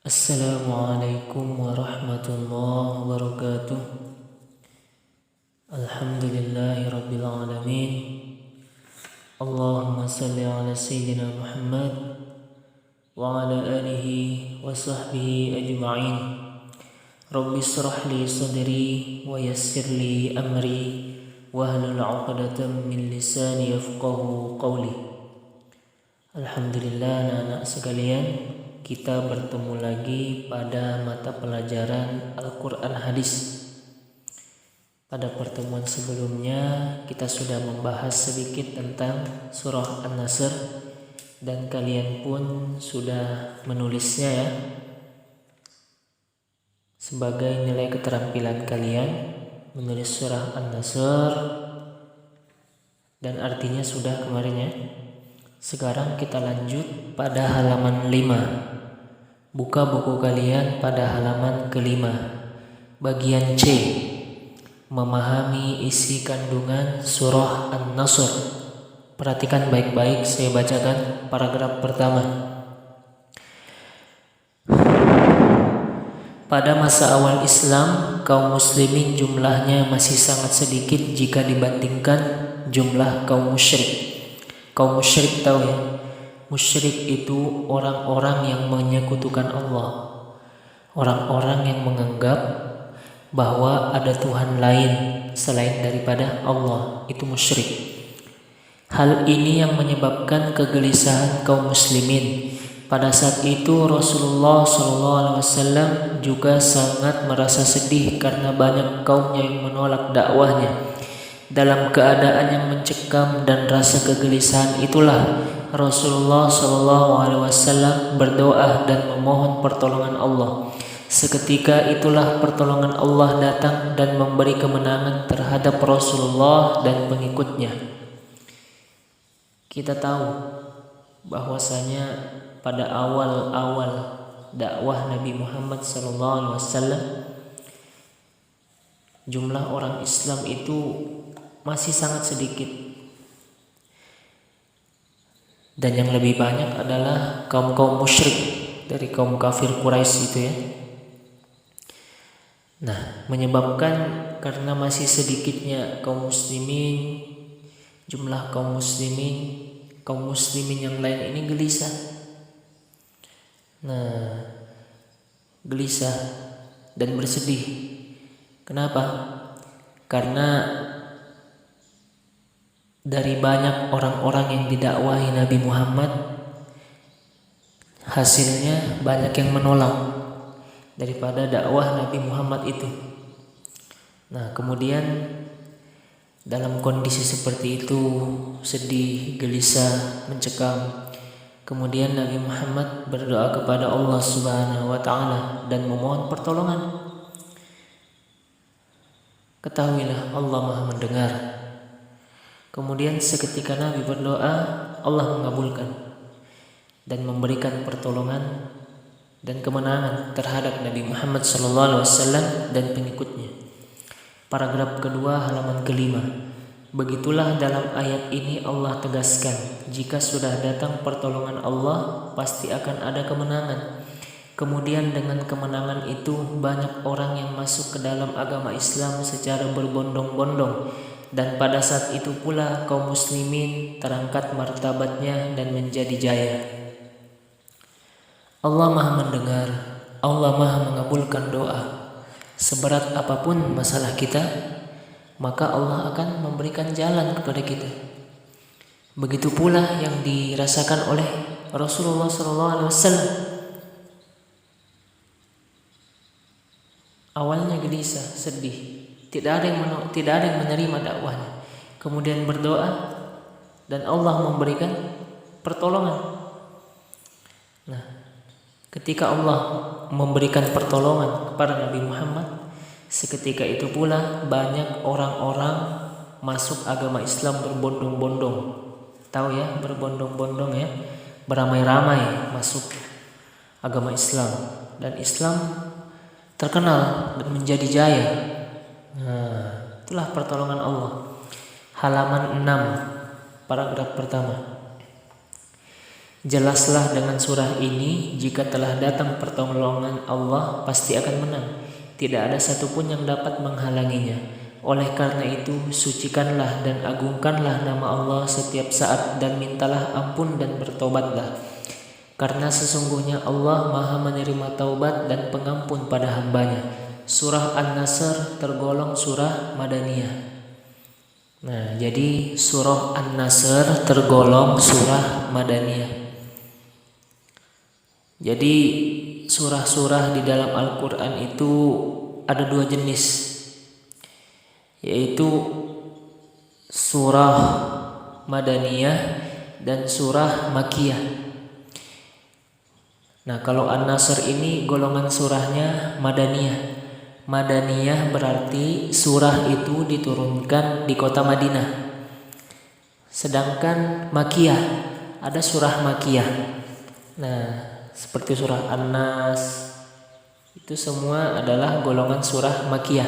Assalamualaikum warahmatullahi wabarakatuh. Alhamdulillahi rabbil alamin. Allahumma salli ala sayyidina Muhammad wa ala alihi wa sahbihi ajma'in. Rabbi israh li sadri wa yassir li amri wahlul 'uqdatam min lisani yafqahu qawli. Alhamdulillah, anak-anak sekalian, kita bertemu lagi pada mata pelajaran Al-Quran Hadis. Pada pertemuan sebelumnya kita sudah membahas sedikit tentang surah An-Nasr dan kalian pun sudah menulisnya ya, sebagai nilai keterampilan kalian menulis surah An-Nasr dan artinya sudah kemarin ya. Sekarang kita lanjut pada halaman 5. Buka buku kalian pada halaman ke-5. Bagian C. Memahami isi kandungan surah An-Nasr. Perhatikan baik-baik, saya bacakan paragraf pertama. Pada masa awal Islam, kaum muslimin jumlahnya masih sangat sedikit jika dibandingkan jumlah kaum musyrik. Kaum musyrik tahu ya, musyrik itu orang-orang yang menyekutukan Allah, orang-orang yang menganggap bahwa ada Tuhan lain selain daripada Allah, itu musyrik. Hal ini yang menyebabkan kegelisahan kaum muslimin. Pada saat itu Rasulullah SAW juga sangat merasa sedih karena banyak kaumnya yang menolak dakwahnya. Dalam keadaan yang mencekam dan rasa kegelisahan itulah Rasulullah SAW berdoa dan memohon pertolongan Allah. Seketika itulah pertolongan Allah datang dan memberi kemenangan terhadap Rasulullah dan pengikutnya. Kita tahu bahwasanya pada awal-awal dakwah Nabi Muhammad SAW, jumlah orang Islam itu masih sangat sedikit, dan yang lebih banyak adalah kaum musyrik dari kaum kafir Quraisy itu ya. Nah, menyebabkan karena masih sedikitnya kaum muslimin, jumlah kaum muslimin yang lain ini gelisah. Nah, gelisah dan bersedih. Kenapa? Karena dari banyak orang-orang yang didakwahi Nabi Muhammad, hasilnya banyak yang menolak daripada dakwah Nabi Muhammad itu. Nah, kemudian dalam kondisi seperti itu, sedih, gelisah, mencekam, kemudian Nabi Muhammad berdoa kepada Allah Subhanahu wa Ta'ala dan memohon pertolongan. Ketahuilah Allah Maha mendengar. Kemudian seketika Nabi berdoa, Allah mengabulkan dan memberikan pertolongan dan kemenangan terhadap Nabi Muhammad SAW dan pengikutnya. Paragraf kedua halaman ke-5. Begitulah dalam ayat ini Allah tegaskan, jika sudah datang pertolongan Allah, pasti akan ada kemenangan. Kemudian dengan kemenangan itu banyak orang yang masuk ke dalam agama Islam secara berbondong-bondong. Dan pada saat itu pula kaum muslimin terangkat martabatnya dan menjadi jaya. Allah Maha mendengar, Allah Maha mengabulkan doa. Seberat apapun masalah kita, maka Allah akan memberikan jalan kepada kita. Begitu pula yang dirasakan oleh Rasulullah SAW. Awalnya gelisah, sedih, tidak ada yang menerima dakwahnya. Kemudian berdoa dan Allah memberikan pertolongan. Nah, ketika Allah memberikan pertolongan kepada Nabi Muhammad, seketika itu pula banyak orang-orang masuk agama Islam berbondong-bondong. Tahu ya, berbondong-bondong ya, beramai-ramai masuk agama Islam, dan Islam terkenal dan menjadi jaya. Nah, itulah pertolongan Allah. Halaman 6, paragraf pertama. Jelaslah dengan surah ini, jika telah datang pertolongan Allah pasti akan menang. Tidak ada satupun yang dapat menghalanginya. Oleh karena itu, sucikanlah dan agungkanlah nama Allah setiap saat dan mintalah ampun dan bertobatlah. Karena sesungguhnya Allah Maha menerima taubat dan pengampun pada hambanya. Surah An-Nasr tergolong surah Madaniyah. Nah, jadi surah An-Nasr tergolong surah Madaniyah. Jadi surah-surah di dalam Al-Quran itu ada dua jenis, yaitu surah Madaniyah dan surah Makkiyah. Nah, kalau An-Nasr ini golongan surahnya Madaniyah. Madaniyah berarti surah itu diturunkan di kota Madinah. Sedangkan Makkiyah, ada surah Makkiyah. Nah, seperti surah An-Nas, itu semua adalah golongan surah Makkiyah.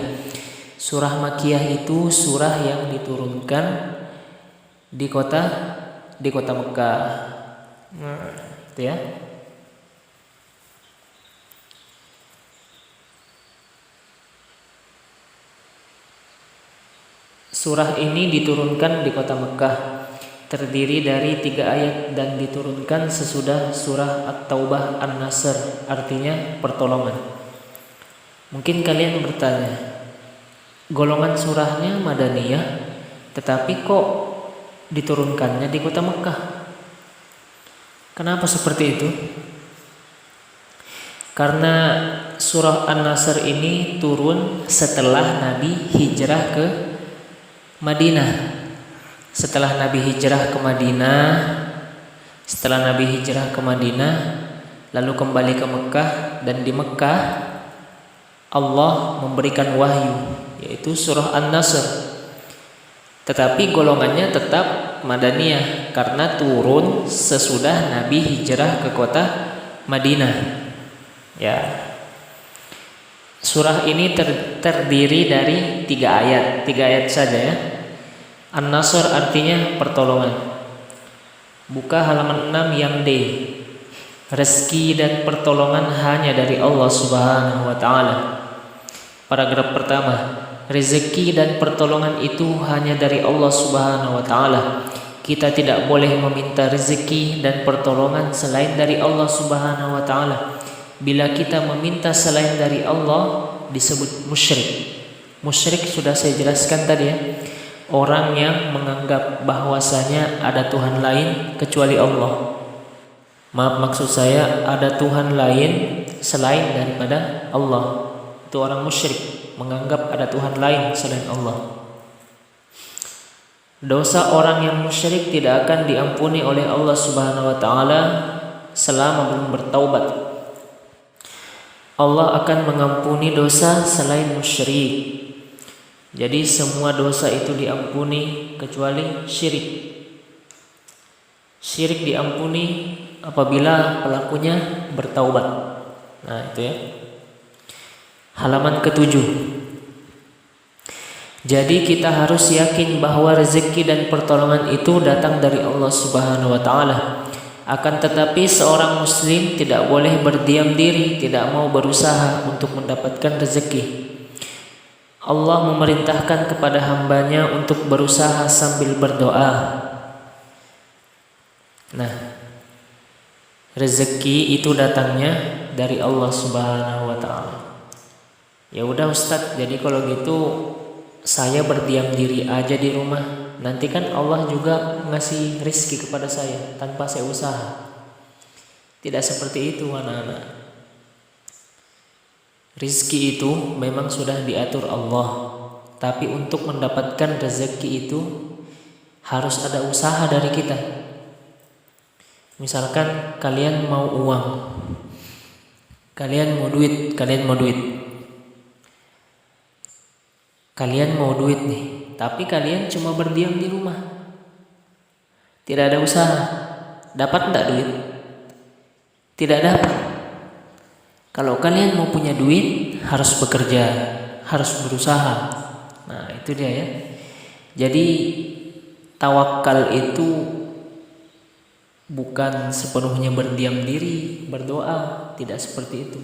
Surah Makkiyah itu surah yang diturunkan di kota Mekah. Nah, itu ya. Surah ini diturunkan di kota Mekah, terdiri dari 3 ayat dan diturunkan sesudah surah At-Taubah An-Nasr, artinya pertolongan. Mungkin kalian bertanya, golongan surahnya Madaniyah, tetapi kok diturunkannya di kota Mekah? Kenapa seperti itu? Karena surah An-Nasr ini turun setelah Nabi hijrah ke Madinah. Setelah Nabi hijrah ke Madinah, lalu kembali ke Mekah, dan di Mekah Allah memberikan wahyu, yaitu surah An-Nasr. Tetapi golongannya tetap Madaniyah karena turun sesudah Nabi hijrah ke kota Madinah. Ya. Surah ini terdiri dari 3 ayat saja ya. An-Nasr artinya pertolongan. Buka halaman 6 yang D. Rezeki dan pertolongan hanya dari Allah Subhanahu wa taala. Paragraf pertama. Rezeki dan pertolongan itu hanya dari Allah Subhanahu wa taala. Kita tidak boleh meminta rezeki dan pertolongan selain dari Allah Subhanahu wa taala. Bila kita meminta selain dari Allah, disebut musyrik. Musyrik sudah saya jelaskan tadi ya. Orang yang menganggap bahwasanya ada Tuhan lain kecuali Allah. Maksud saya ada Tuhan lain selain daripada Allah. Itu orang musyrik, menganggap ada Tuhan lain selain Allah. Dosa orang yang musyrik tidak akan diampuni oleh Allah Subhanahu wa taala selama belum bertaubat. Allah akan mengampuni dosa selain musyrik. Jadi semua dosa itu diampuni kecuali syirik. Syirik diampuni apabila pelakunya bertaubat. Nah, itu ya. Halaman ke-7. Jadi kita harus yakin bahwa rezeki dan pertolongan itu datang dari Allah Subhanahu wa taala. Akan tetapi seorang muslim tidak boleh berdiam diri, tidak mau berusaha untuk mendapatkan rezeki. Allah memerintahkan kepada hambanya untuk berusaha sambil berdoa. Nah, rezeki itu datangnya dari Allah Subhanahu wa taala. Ya udah Ustadz, jadi kalau gitu saya berdiam diri aja di rumah. Nanti kan Allah juga ngasih rezeki kepada saya tanpa saya usaha. Tidak seperti itu anak-anak. Rizki itu memang sudah diatur Allah, tapi untuk mendapatkan rezeki itu harus ada usaha dari kita. Misalkan kalian mau uang, kalian mau duit nih, tapi kalian cuma berdiam di rumah, tidak ada usaha, dapat enggak duit? Tidak dapat. Kalau kalian mau punya duit, harus bekerja, harus berusaha. Nah, itu dia ya. Jadi tawakal itu bukan sepenuhnya berdiam diri berdoa, tidak seperti itu.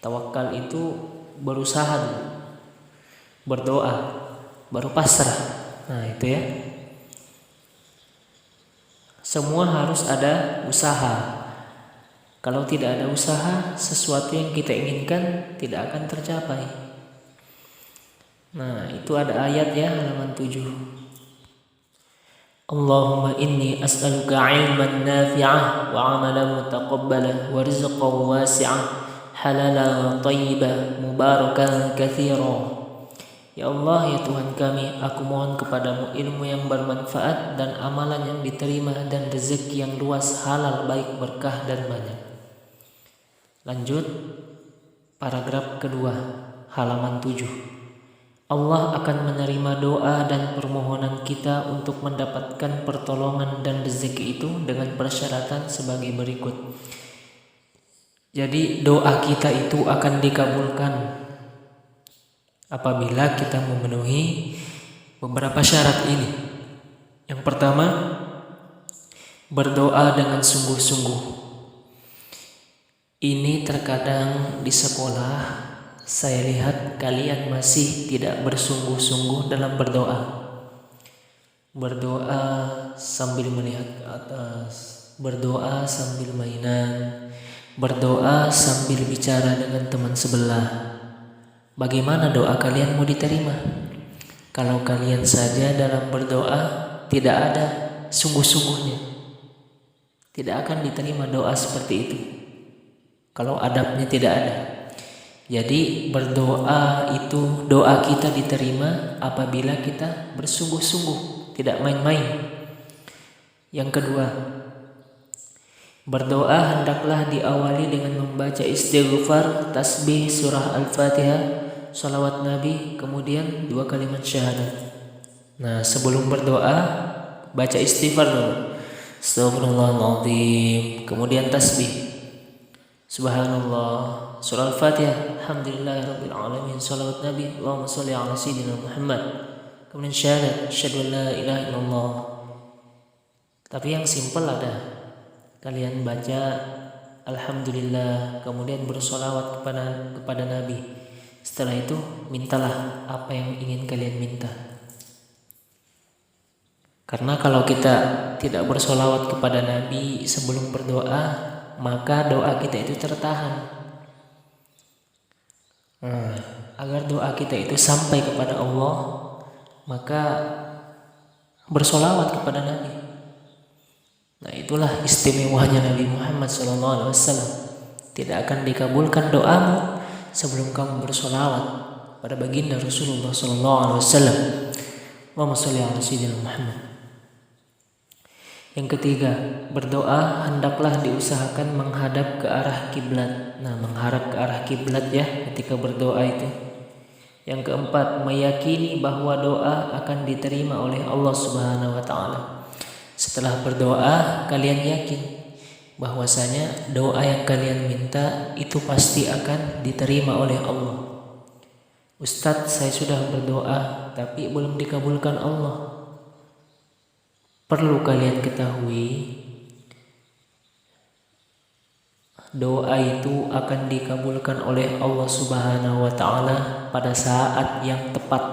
Tawakal itu berusaha dulu, berdoa, baru pasrah. Nah itu ya, semua harus ada usaha. Kalau tidak ada usaha, sesuatu yang kita inginkan tidak akan tercapai. Nah itu ada ayat ya, halaman 7. Allahumma inni as'aluka ilman nafi'ah wa amalan mutaqabbalah wa rizqan wasi'ah halalan tayyiban mubarakan katsira. Ya Allah, ya Tuhan kami, aku mohon kepadamu ilmu yang bermanfaat dan amalan yang diterima dan rezeki yang luas, halal, baik, berkah dan banyak. Lanjut paragraf kedua, halaman 7. Allah akan menerima doa dan permohonan kita untuk mendapatkan pertolongan dan rezeki itu dengan persyaratan sebagai berikut. Jadi doa kita itu akan dikabulkan apabila kita memenuhi beberapa syarat ini. Yang pertama, berdoa dengan sungguh-sungguh. Ini terkadang di sekolah saya lihat kalian masih tidak bersungguh-sungguh dalam berdoa. Berdoa sambil melihat ke atas, berdoa sambil mainan, berdoa sambil bicara dengan teman sebelah. Bagaimana doa kalian mau diterima? Kalau kalian saja dalam berdoa tidak ada sungguh-sungguhnya, tidak akan diterima doa seperti itu. Kalau adabnya tidak ada. Jadi berdoa itu, doa kita diterima apabila kita bersungguh-sungguh, tidak main-main. Yang kedua, berdoa hendaklah diawali dengan membaca istighfar, tasbih, surah Al-Fatihah, salawat Nabi, kemudian 2 kalimat syahadat. Nah sebelum berdoa baca istighfar dulu, Astaghfirullahaladzim, kemudian tasbih, Subhanallah, surah Al-Fatihah, Alhamdulillahirabbil alamin, salawat Nabi, Allahumma sholli ala sayyidina Muhammad, kemudian syahadat, asyhadu an la ilaha illallah. Tapi yang simpel ada, kalian baca Alhamdulillah, kemudian bersolawat kepada Nabi. Setelah itu mintalah apa yang ingin kalian minta. Karena kalau kita tidak bersolawat kepada Nabi sebelum berdoa, maka doa kita itu tertahan. Agar doa kita itu sampai kepada Allah, maka bersolawat kepada Nabi. Nah itulah istimewanya Nabi Muhammad SAW. Tidak akan dikabulkan doamu sebelum kamu bersolawat pada baginda Rasulullah SAW. Allahumma sholli ala sayyidina Muhammad. Yang ketiga, berdoa hendaklah diusahakan menghadap ke arah kiblat. Nah, menghadap ke arah kiblat ya ketika berdoa itu. Yang keempat, meyakini bahwa doa akan diterima oleh Allah Subhanahu wa taala. Setelah berdoa, kalian yakin bahwasanya doa yang kalian minta itu pasti akan diterima oleh Allah. Ustadz, saya sudah berdoa tapi belum dikabulkan Allah. Perlu kalian ketahui, doa itu akan dikabulkan oleh Allah Subhanahu wa taala pada saat yang tepat.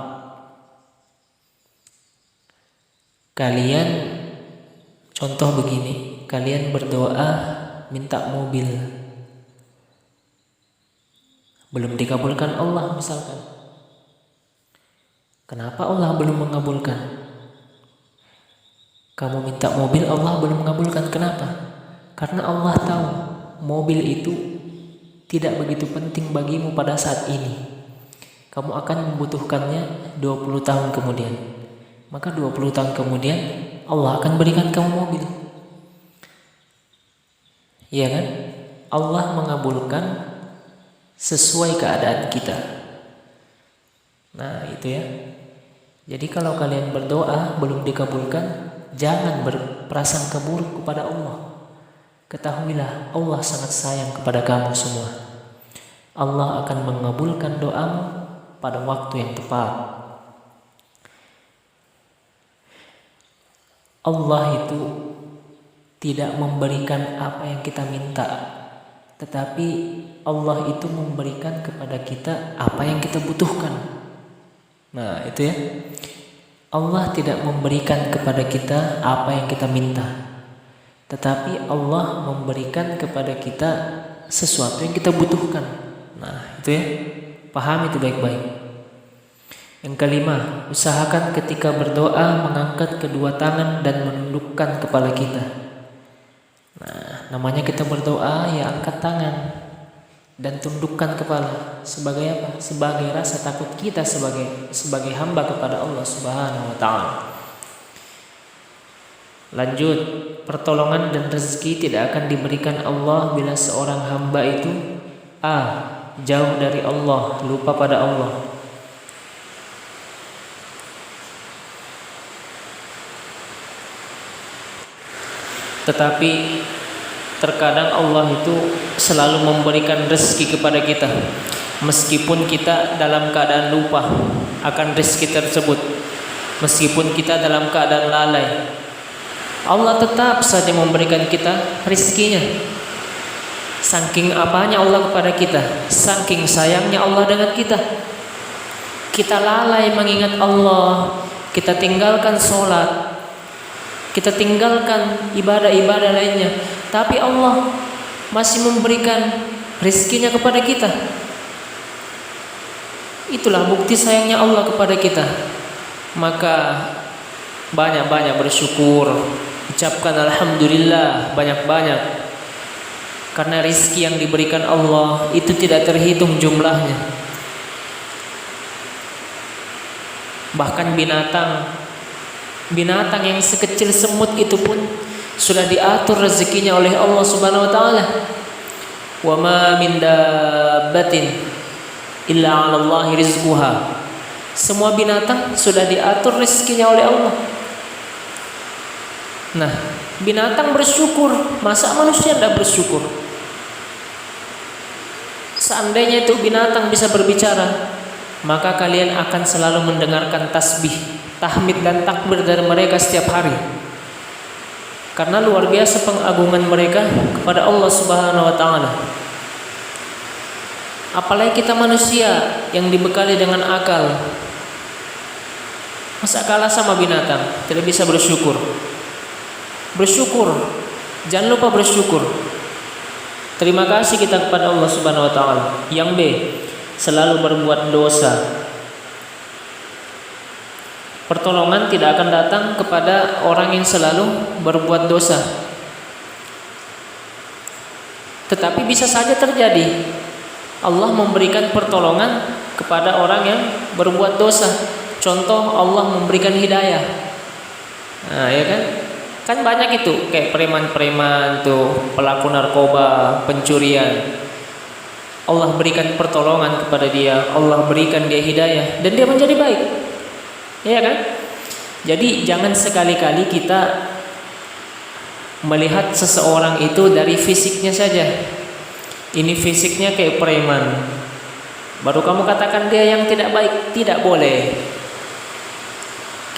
Kalian contoh begini, kalian berdoa minta mobil, belum dikabulkan Allah misalkan. Kenapa Allah belum mengabulkan? Kamu minta mobil, Allah belum mengabulkan. Kenapa? Karena Allah tahu mobil itu tidak begitu penting bagimu pada saat ini. Kamu akan membutuhkannya 20 tahun kemudian. Maka 20 tahun kemudian Allah akan berikan kamu mobil. Iya kan? Allah mengabulkan sesuai keadaan kita. Nah itu ya. Jadi kalau kalian berdoa belum dikabulkan, jangan berprasangka buruk kepada Allah. Ketahuilah Allah sangat sayang kepada kamu semua. Allah akan mengabulkan doamu pada waktu yang tepat. Allah itu tidak memberikan apa yang kita minta, tetapi Allah itu memberikan kepada kita apa yang kita butuhkan. Nah, itu ya. Allah tidak memberikan kepada kita apa yang kita minta, tetapi Allah memberikan kepada kita sesuatu yang kita butuhkan. Nah, itu ya. Paham itu baik-baik. Yang kelima, usahakan ketika berdoa mengangkat kedua tangan dan menundukkan kepala kita. Nah, namanya kita berdoa ya angkat tangan dan tundukkan kepala. Sebagai apa? Sebagai rasa takut kita sebagai hamba kepada Allah Subhanahu wa taala. Lanjut, pertolongan dan rezeki tidak akan diberikan Allah bila seorang hamba itu jauh dari Allah, lupa pada Allah. Tetapi terkadang Allah itu selalu memberikan rezeki kepada kita, meskipun kita dalam keadaan lupa akan rezeki tersebut, meskipun kita dalam keadaan lalai, Allah tetap saja memberikan kita rezekinya. Saking apanya Allah kepada kita, saking sayangnya Allah dengan kita. Kita lalai mengingat Allah, kita tinggalkan sholat, kita tinggalkan ibadah-ibadah lainnya, tapi Allah masih memberikan rezekinya kepada kita. Itulah bukti sayangnya Allah kepada kita. Maka banyak-banyak bersyukur, ucapkan alhamdulillah banyak-banyak, karena rezeki yang diberikan Allah itu tidak terhitung jumlahnya. Bahkan binatang yang sekecil semut itu pun sudah diatur rezekinya oleh Allah Subhanahu wa taala. Wa ma min dabbatin illa 'ala Allahi rizquha. Semua binatang sudah diatur rezekinya oleh Allah. Nah, binatang bersyukur, masa manusia tidak bersyukur? Seandainya itu binatang bisa berbicara, maka kalian akan selalu mendengarkan tasbih, tahmid dan takbir dari mereka setiap hari. Karena luar biasa pengagungan mereka kepada Allah Subhanahu wa taala. Apalagi kita manusia yang dibekali dengan akal, masa kalah sama binatang, tidak bisa bersyukur. Bersyukur, jangan lupa bersyukur. Terima kasih kita kepada Allah Subhanahu wa taala. Yang B, selalu berbuat dosa. Pertolongan tidak akan datang kepada orang yang selalu berbuat dosa. Tetapi bisa saja terjadi Allah memberikan pertolongan kepada orang yang berbuat dosa. Contoh, Allah memberikan hidayah. Nah, ya kan? Kan banyak itu, kayak preman-preman tuh, pelaku narkoba, pencurian. Allah berikan pertolongan kepada dia, Allah berikan dia hidayah, dan dia menjadi baik. Iya kan? Jadi jangan sekali-kali kita melihat seseorang itu dari fisiknya saja. Ini fisiknya kayak preman, baru kamu katakan dia yang tidak baik. Tidak boleh.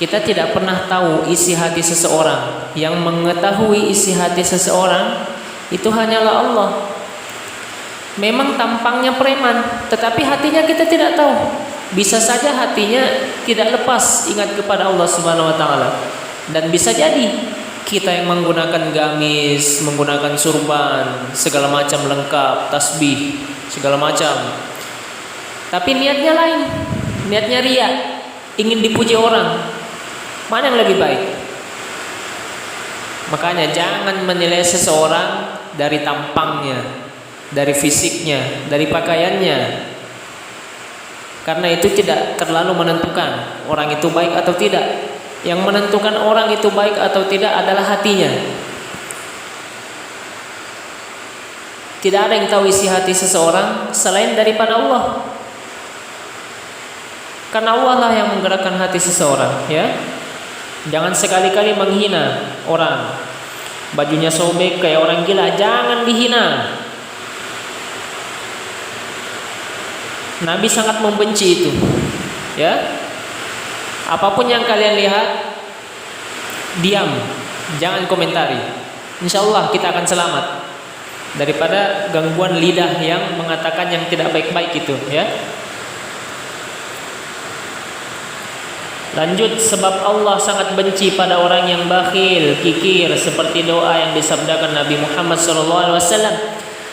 Kita tidak pernah tahu isi hati seseorang. Yang mengetahui isi hati seseorang itu hanyalah Allah. Memang tampangnya preman, tetapi hatinya kita tidak tahu. Bisa saja hatinya tidak lepas ingat kepada Allah Subhanahu wa taala. Dan bisa jadi kita yang menggunakan gamis, menggunakan surban, segala macam lengkap, tasbih, segala macam. Tapi niatnya lain. Niatnya riya, ingin dipuji orang. Mana yang lebih baik? Makanya jangan menilai seseorang dari tampangnya, dari fisiknya, dari pakaiannya. Karena itu tidak terlalu menentukan orang itu baik atau tidak. Yang menentukan orang itu baik atau tidak adalah hatinya. Tidak ada yang tahu isi hati seseorang selain daripada Allah. Karena Allah lah yang menggerakkan hati seseorang, ya. Jangan sekali-kali menghina orang. Bajunya sobek kayak orang gila, jangan dihina. Nabi sangat membenci itu, ya. Apapun yang kalian lihat, diam, jangan komentari. insya Allah kita akan selamat daripada gangguan lidah yang mengatakan yang tidak baik-baik itu, ya. Lanjut, sebab Allah sangat benci pada orang yang bakhil, kikir, seperti doa yang disabdakan Nabi Muhammad SAW.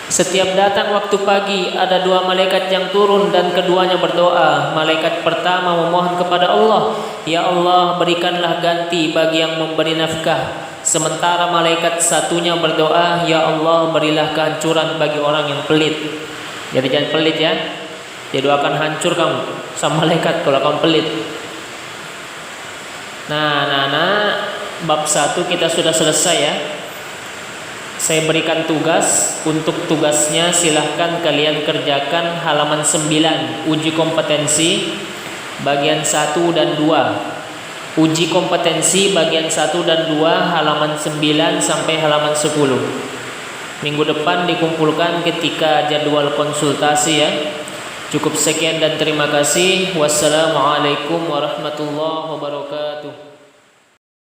Setiap datang waktu pagi, ada dua malaikat yang turun dan keduanya berdoa. Malaikat pertama memohon kepada Allah, "Ya Allah, berikanlah ganti bagi yang memberi nafkah." Sementara malaikat satunya berdoa, "Ya Allah, berilah kehancuran bagi orang yang pelit." Jadi jangan pelit, ya. Dia doakan hancur kamu sama malaikat kalau kamu pelit. Nah, bab 1 kita sudah selesai, ya. Saya berikan tugas. Untuk tugasnya silahkan kalian kerjakan halaman 9, uji kompetensi bagian 1 dan 2. Uji kompetensi bagian 1 dan 2 halaman 9 sampai halaman 10. Minggu depan dikumpulkan ketika jadwal konsultasi, ya. Cukup sekian dan terima kasih. Wassalamualaikum warahmatullahi wabarakatuh.